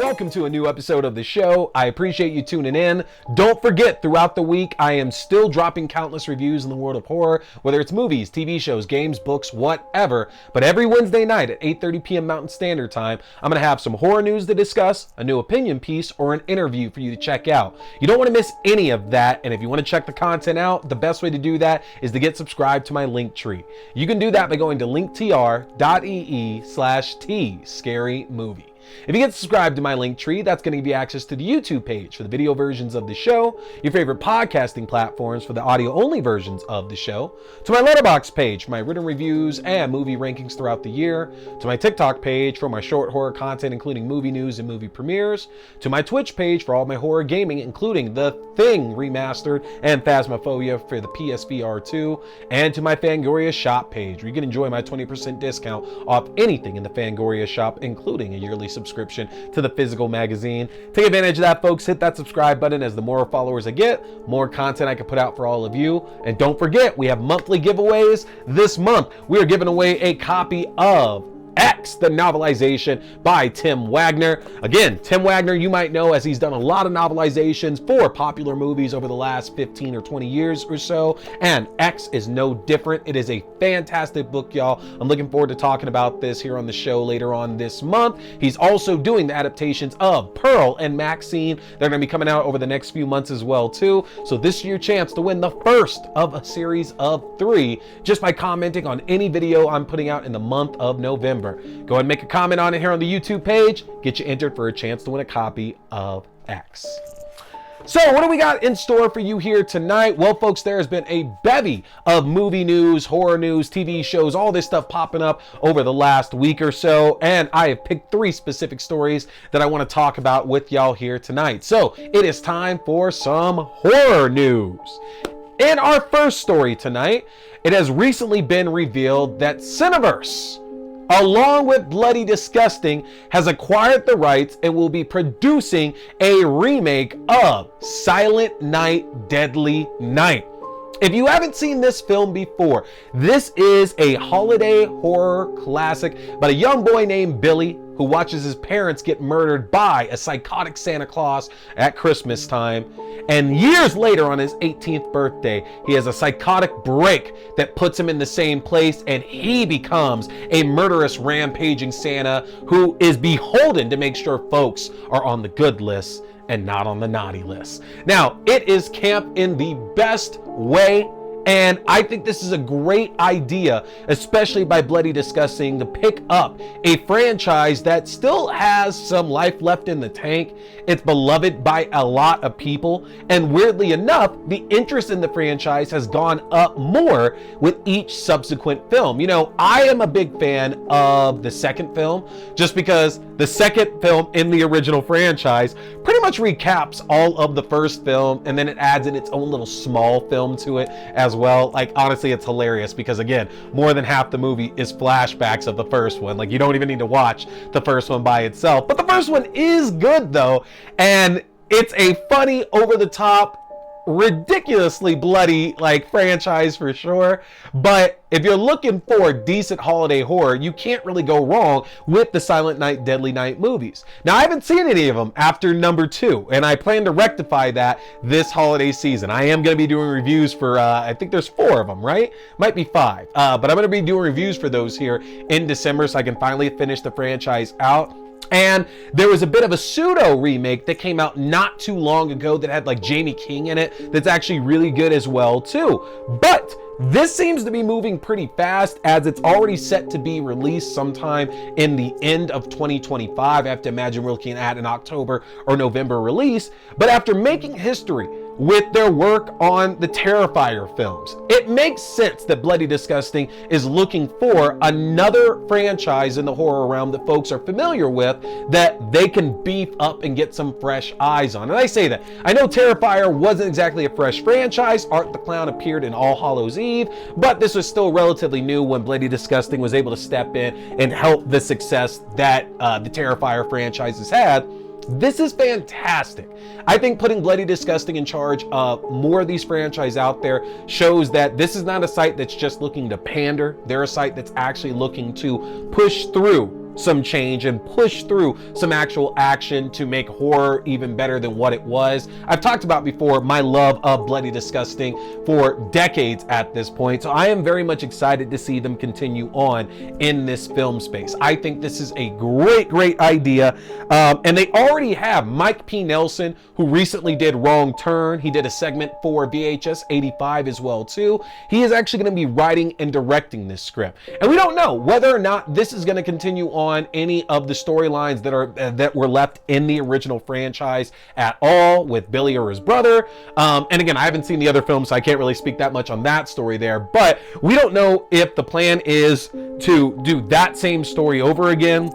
Welcome to a new episode of the show. I appreciate you tuning in. Don't forget, throughout the week, I am still dropping countless reviews in the world of horror, whether it's movies, TV shows, games, books, whatever. But every Wednesday night at 8:30 p.m. Mountain Standard Time, I'm going to have some horror news to discuss, a new opinion piece, or an interview for you to check out. You don't want to miss any of that, and if you want to check the content out, the best way to do that is to get subscribed to my Linktree. You can do that by going to linktr.ee/T-Scary-Movie. If you get subscribed to my Linktree, that's going to give you access to the YouTube page for the video versions of the show, your favorite podcasting platforms for the audio-only versions of the show, to my Letterboxd page for my written reviews and movie rankings throughout the year, to my TikTok page for my short horror content including movie news and movie premieres, to my Twitch page for all my horror gaming including The Thing Remastered and Phasmophobia for the PSVR 2, and to my Fangoria shop page where you can enjoy my 20% discount off anything in the Fangoria shop including a yearly subscription to the physical magazine. Take advantage of that, folks. Hit that subscribe button, as the more followers I get, more content I can put out for all of you. And don't forget, we have monthly giveaways. This month, we are giving away a copy of X, the novelization by Tim Wagner. Again, Tim Wagner, you might know as he's done a lot of novelizations for popular movies over the last 15 or 20 years or so, and X is no different. It is a fantastic book, y'all. I'm looking forward to talking about this here on the show later on this month. He's also doing the adaptations of Pearl and Maxine. They're going to be coming out over the next few months as well, too. So this is your chance to win the first of a series of 3 just by commenting on any video I'm putting out in the month of November. Go ahead and make a comment on it here on the YouTube page. Get you entered for a chance to win a copy of X. So what do we got in store for you here tonight? Well, folks, there has been a bevy of movie news, horror news, TV shows, all this stuff popping up over the last week or so. And I have picked 3 specific stories that I want to talk about with y'all here tonight. So it is time for some horror news. In our first story tonight, it has recently been revealed that Cineverse, along with Bloody Disgusting, has acquired the rights and will be producing a remake of Silent Night, Deadly Night. If you haven't seen this film before, this is a holiday horror classic about a young boy named Billy who watches his parents get murdered by a psychotic Santa Claus at Christmas time. And years later, on his 18th birthday, he has a psychotic break that puts him in the same place, and he becomes a murderous, rampaging Santa who is beholden to make sure folks are on the good list and not on the naughty list. Now, it is camp in the best way, and I think this is a great idea, especially by Bloody Disgusting, to pick up a franchise that still has some life left in the tank. It's beloved by a lot of people, and weirdly enough, the interest in the franchise has gone up more with each subsequent film. You know, I am a big fan of the second film, just because the second film in the original franchise pretty much recaps all of the first film, and then it adds in its own little small film to it as well. Like, honestly, it's hilarious because, again, more than half the movie is flashbacks of the first one. Like, you don't even need to watch the first one by itself. But the first one is good, though, and it's a funny, over-the-top, ridiculously bloody franchise for sure. But if you're looking for decent holiday horror, you can't really go wrong with the Silent Night, Deadly Night movies. Now, I haven't seen any of them after number 2, and I plan to rectify that this holiday season. I am going to be doing reviews for, I think there's 4 of them, right? Might be 5. But I'm going to be doing reviews for those here in December so I can finally finish the franchise out. And there was a bit of a pseudo remake that came out not too long ago that had Jamie King in it that's actually really good as well too. But this seems to be moving pretty fast, as it's already set to be released sometime in the end of 2025. I have to imagine we're looking at an October or November release. But after making history with their work on the Terrifier films, it makes sense that Bloody Disgusting is looking for another franchise in the horror realm that folks are familiar with that they can beef up and get some fresh eyes on. And I say that, I know Terrifier wasn't exactly a fresh franchise. Art the Clown appeared in All Hallows Eve, but this was still relatively new when Bloody Disgusting was able to step in and help the success that the Terrifier franchise has had. This is fantastic. I think putting Bloody Disgusting in charge of more of these franchises out there shows that this is not a site that's just looking to pander. They're a site that's actually looking to push through some change and push through some actual action to make horror even better than what it was. I've talked about before my love of Bloody Disgusting for decades at this point, so I am very much excited to see them continue on in this film space. I think this is a great idea, and they already have Mike P. Nelson, who recently did Wrong Turn. He did a segment for VHS 85 as well too. He is actually going to be writing and directing this script, and we don't know whether or not this is going to continue on any of the storylines that were left in the original franchise at all with Billy or his brother. And again, I haven't seen the other films, so I can't really speak that much on that story there, but we don't know if the plan is to do that same story over again,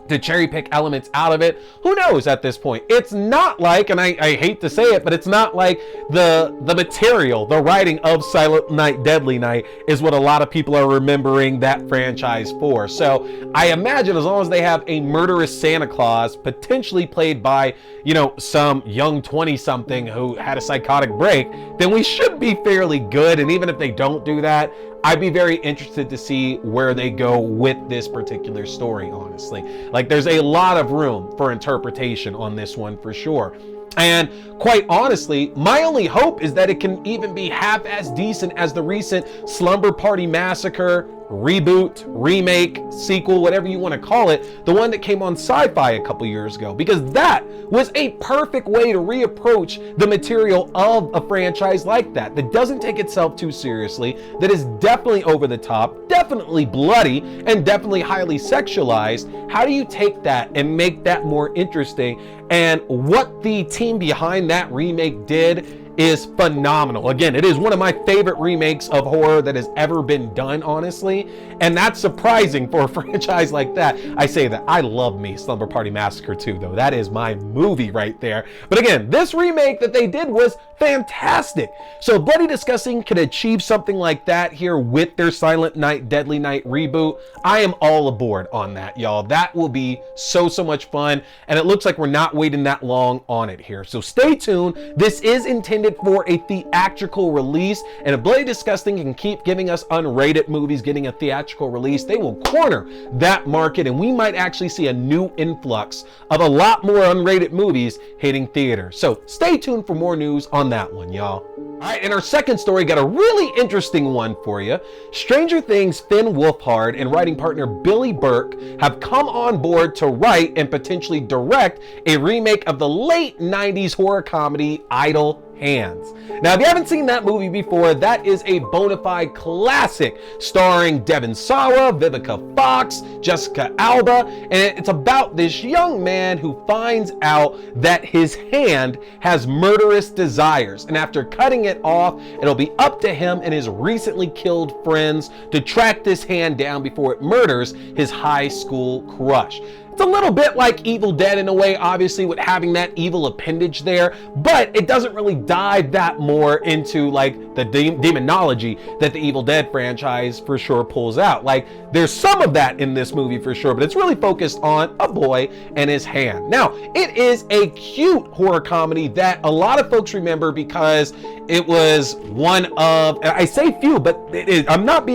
to cherry pick elements out of it. Who knows at this point? It's not like, and I hate to say it, but it's not like the material, the writing of Silent Night, Deadly Night is what a lot of people are remembering that franchise for. So I imagine as long as they have a murderous Santa Claus, potentially played by, you know, some young 20-something who had a psychotic break, then we should be fairly good. And even if they don't do that, I'd be very interested to see where they go with this particular story, honestly. Like, there's a lot of room for interpretation on this one for sure. And quite honestly, my only hope is that it can even be half as decent as the recent Slumber Party Massacre reboot, remake, sequel, whatever you want to call it, the one that came on Sci-Fi a couple years ago, because that was a perfect way to reapproach the material of a franchise like that doesn't take itself too seriously, that is definitely over the top, definitely bloody, and definitely highly sexualized. How do you take that and make that more interesting? And what the team behind that remake did is phenomenal. Again, it is one of my favorite remakes of horror that has ever been done, honestly, and that's surprising for a franchise like that. I say that I love me Slumber Party Massacre 2, though. That is my movie right there. But again, this remake that they did was fantastic. So Bloody Disgusting could achieve something like that here with their Silent Night, Deadly Night reboot. I am all aboard on that, y'all. That will be so much fun, and it looks like we're not waiting that long on it here. So stay tuned. This is intended for a theatrical release, and if Bloody Disgusting can keep giving us unrated movies getting a theatrical release, they will corner that market, and we might actually see a new influx of a lot more unrated movies hitting theaters. So stay tuned for more news on that one, y'all. All right, and our second story got a really interesting one for you. Stranger Things' Finn Wolfhard and writing partner Billy Burke have come on board to write and potentially direct a remake of the late 90s horror comedy Idle Hands. Now, if you haven't seen that movie before, that is a bona fide classic starring Devon Sawa, Vivica Fox, Jessica Alba, and it's about this young man who finds out that his hand has murderous desires, and after cutting it off, it'll be up to him and his recently killed friends to track this hand down before it murders his high school crush. It's a little bit like Evil Dead in a way, obviously, with having that evil appendage there, but it doesn't really dive that more into like the demonology that the Evil Dead franchise for sure pulls out. Like, there's some of that in this movie for sure, but it's really focused on a boy and his hand. Now, it is a cute horror comedy that a lot of folks remember because it was one of, I say few, but it is, I'm not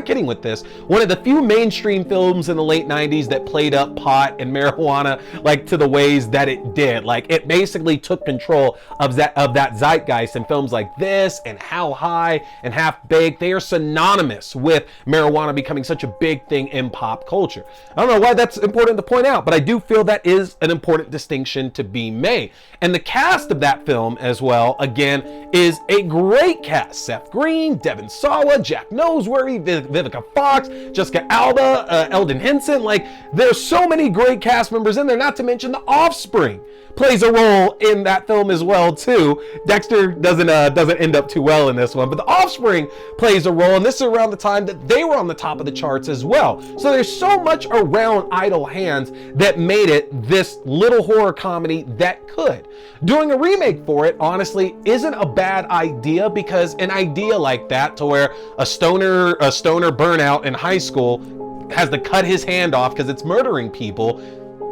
kidding with this, one of the few mainstream films in the late 90s that played up pot and marijuana like to the ways that it did. Like, it basically took control of that zeitgeist, and films like this and How High and Half Baked, they are synonymous with marijuana becoming such a big thing in pop culture. I don't know why that's important to point out, but I do feel that is an important distinction to be made. And the cast of that film as well, again, is a great cast. Seth Green, Devon Sawa, Jack Noseworthy, Vivica Fox, Jessica Alba, Eldon Henson. Like, there's so many great cast members in there, not to mention The Offspring plays a role in that film as well too. Dexter doesn't end up too well in this one, but The Offspring plays a role, and this is around the time that they were on the top of the charts as well. So there's so much around Idle Hands that made it this little horror comedy that could. Doing a remake for it, honestly, isn't a bad idea, because an idea like that, to where a stoner burnout in high school has to cut his hand off because it's murdering people,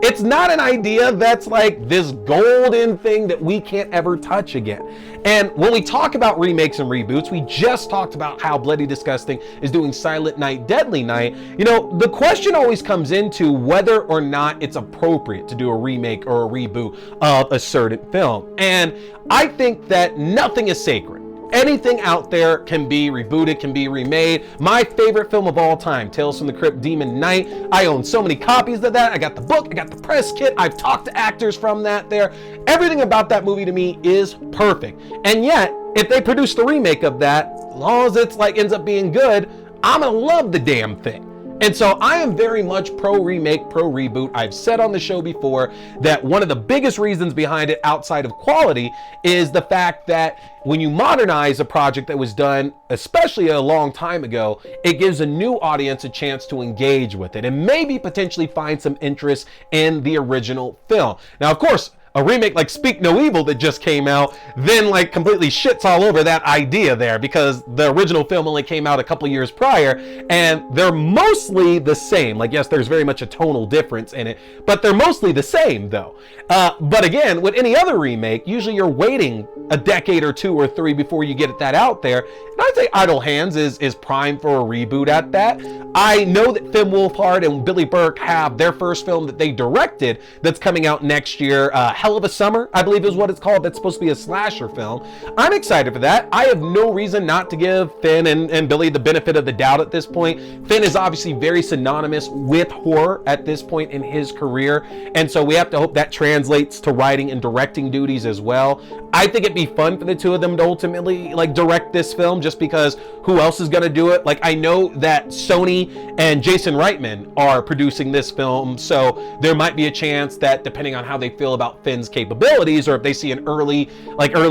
It's not an idea that's like this golden thing that we can't ever touch again. And when we talk about remakes and reboots, we just talked about how Bloody Disgusting is doing Silent Night, Deadly Night. You know, the question always comes into whether or not it's appropriate to do a remake or a reboot of a certain film. And I think that nothing is sacred. Anything out there can be rebooted, can be remade. My favorite film of all time, Tales from the Crypt, Demon Knight. I own so many copies of that. I got the book, I got the press kit. I've talked to actors from that there. Everything about that movie to me is perfect. And yet, if they produce the remake of that, as long as it's like ends up being good, I'm gonna love the damn thing. And so I am very much pro remake, pro reboot. I've said on the show before that one of the biggest reasons behind it outside of quality is the fact that when you modernize a project that was done, especially a long time ago, it gives a new audience a chance to engage with it and maybe potentially find some interest in the original film. Now, of course, a remake like Speak No Evil that just came out then like completely shits all over that idea there, because the original film only came out a couple years prior and they're mostly the same. Like, yes, there's very much a tonal difference in it, but they're mostly the same though. But again, with any other remake, usually you're waiting a decade or two or three before you get that out there. And I'd say Idle Hands is prime for a reboot at that. I know that Finn Wolfhard and Billy Burke have their first film that they directed that's coming out next year, Hell of a Summer, I believe is what it's called. That's supposed to be a slasher film. I'm excited for that. I have no reason not to give Finn and Billy the benefit of the doubt at this point. Finn is obviously very synonymous with horror at this point in his career, and so we have to hope that translates to writing and directing duties as well. I think it'd be fun for the two of them to ultimately like direct this film, just because who else is going to do it? Like, I know that Sony and Jason Reitman are producing this film, so there might be a chance that depending on how they feel about Finn's capabilities, or if they see an early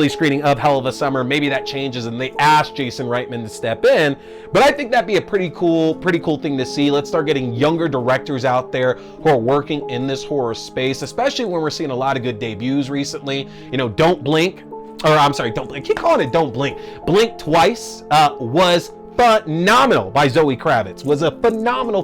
screening of Hell of a Summer, maybe that changes and they ask Jason Reitman to step in. But I think that'd be a pretty cool thing to see. Let's start getting younger directors out there who are working in this horror space, especially when we're seeing a lot of good debuts recently. You know, Don't Blink, or I'm sorry, Don't Blink. I keep calling it Don't Blink. Blink Twice was phenomenal by Zoe Kravitz. Was a phenomenal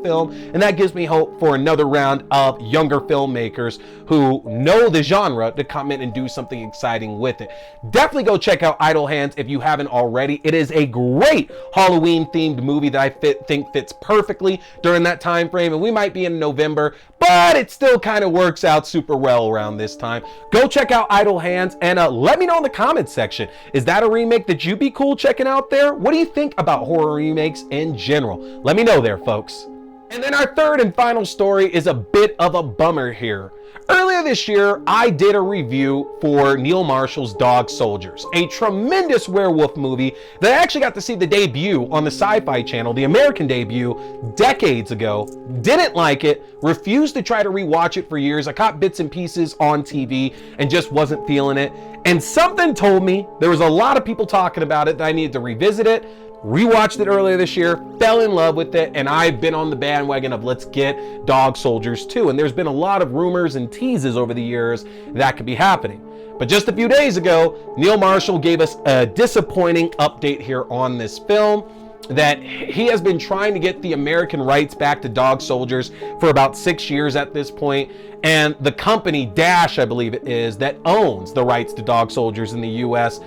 film, and that gives me hope for another round of younger filmmakers who know the genre to come in and do something exciting with it. Definitely go check out Idle Hands if you haven't already. It is a great Halloween themed movie that I think fits perfectly during that time frame, and we might be in November, but it still kind of works out super well around this time. Go check out Idle Hands and let me know in the comments section. Is that a remake that you'd be cool checking out there? What do you think about horror remakes in general? Let me know there, folks. And then our third and final story is a bit of a bummer here. Earlier this year, I did a review for Neil Marshall's Dog Soldiers, a tremendous werewolf movie that I actually got to see the debut on the Sci-Fi Channel, the American debut, decades ago. Didn't like it, refused to try to rewatch it for years. I caught bits and pieces on TV and just wasn't feeling it. And something told me there was a lot of people talking about it that I needed to revisit it. Rewatched it earlier this year, fell in love with it, and I've been on the bandwagon of let's get Dog Soldiers 2. And there's been a lot of rumors and teases over the years that could be happening. But just a few days ago, Neil Marshall gave us a disappointing update here on this film, that he has been trying to get the American rights back to Dog Soldiers for about 6 years at this point. And the company Dash, I believe it is, that owns the rights to Dog Soldiers in the US,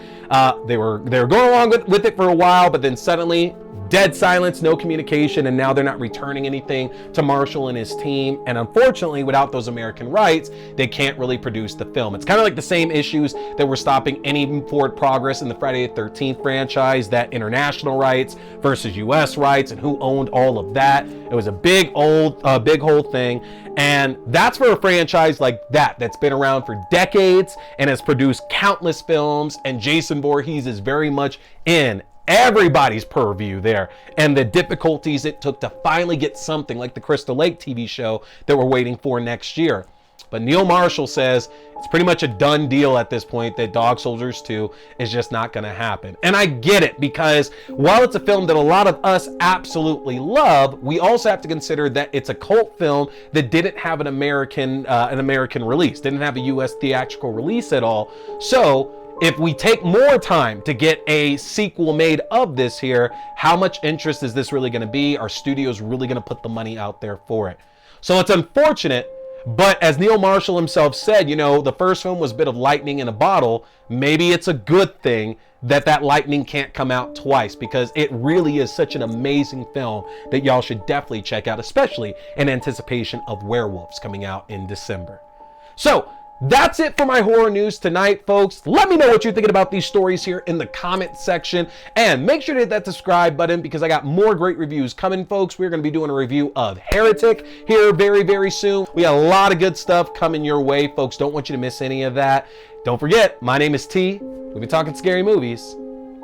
they were going along with it for a while, but then suddenly dead silence, no communication, and now they're not returning anything to Marshall and his team. And unfortunately, without those American rights, they can't really produce the film. It's kind of like the same issues that were stopping any forward progress in the Friday the 13th franchise, that international rights versus US rights and who owned all of that. It was a big whole thing. And that's for a franchise like that's been around for decades and has produced countless films. And Jason Voorhees is very much in everybody's purview there, and the difficulties it took to finally get something like the Crystal Lake TV show that we're waiting for next year. But Neil Marshall says it's pretty much a done deal at this point, that Dog Soldiers 2 is just not going to happen. And I get it, because while it's a film that a lot of us absolutely love, we also have to consider that it's a cult film that didn't have an American release, didn't have a US theatrical release at all. So if we take more time to get a sequel made of this here, how much interest is this really going to be? Are studios really going to put the money out there for it? So it's unfortunate, But as Neil Marshall himself said, you know, the first film was a bit of lightning in a bottle. Maybe it's a good thing that that lightning can't come out twice, because it really is such an amazing film that y'all should definitely check out, especially in anticipation of Werewolves coming out in December. So that's it for my horror news tonight, folks. Let me know what you're thinking about these stories here in the comment section, and make sure to hit that subscribe button because I got more great reviews coming, folks. We're going to be doing a review of Heretic here very, very soon. We got a lot of good stuff coming your way, folks. Don't want you to miss any of that. Don't forget, my name is T. We've been talking scary movies.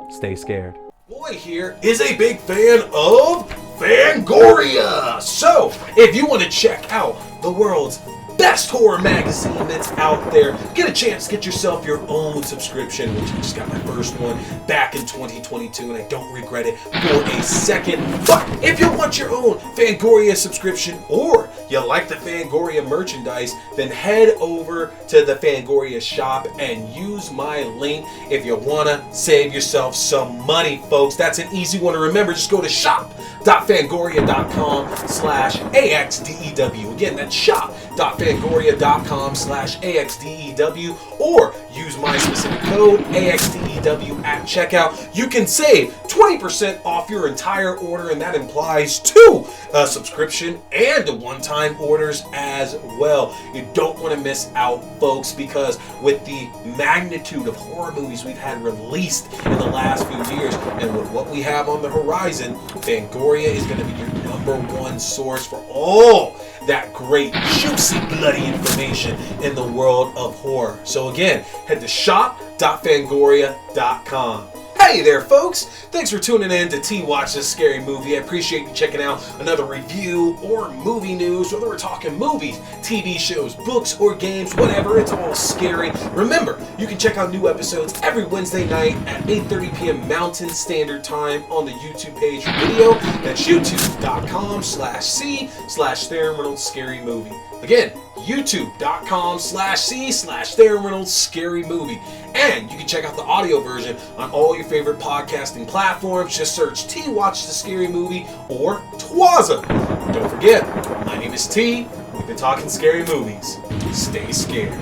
Stay scared. Boy here is a big fan of Fangoria. So, if you want to check out the world's best horror magazine that's out there, get a chance to get yourself your own subscription, which I just got my first one back in 2022 and I don't regret it for a second. But if you want your own Fangoria subscription, or you like the Fangoria merchandise, then head over to the Fangoria shop and use my link if you want to save yourself some money, folks. That's an easy one to remember. Just go to shop.fangoria.com/AXDEW. Again, that's shop.fangoria.com/AXDEW, or use my specific code AXDEW at checkout. You can save 20% off your entire order, and that implies 2 subscription and one-time orders as well. You don't want to miss out, folks, because with the magnitude of horror movies we've had released in the last few years, and with what we have on the horizon, Fangoria is going to be your #1 source for all that great, juicy, bloody information in the world of horror. So again, head to shop.fangoria.com. Hey there, folks! Thanks for tuning in to T Watch This Scary Movie. I appreciate you checking out another review or movie news, whether we're talking movies, TV shows, books, or games, whatever, it's all scary. Remember, you can check out new episodes every Wednesday night at 8:30 p.m. Mountain Standard Time on the YouTube page for video. That's youtube.com/C/Theron Reynolds Scary Movie. Again, youtube.com/C/Theron Reynolds Scary Movie. And you can check out the audio version on all your favorite podcasting platforms. Just search T Watch the Scary Movie or TWASM. Don't forget, my name is T. We've been talking scary movies. Stay scared.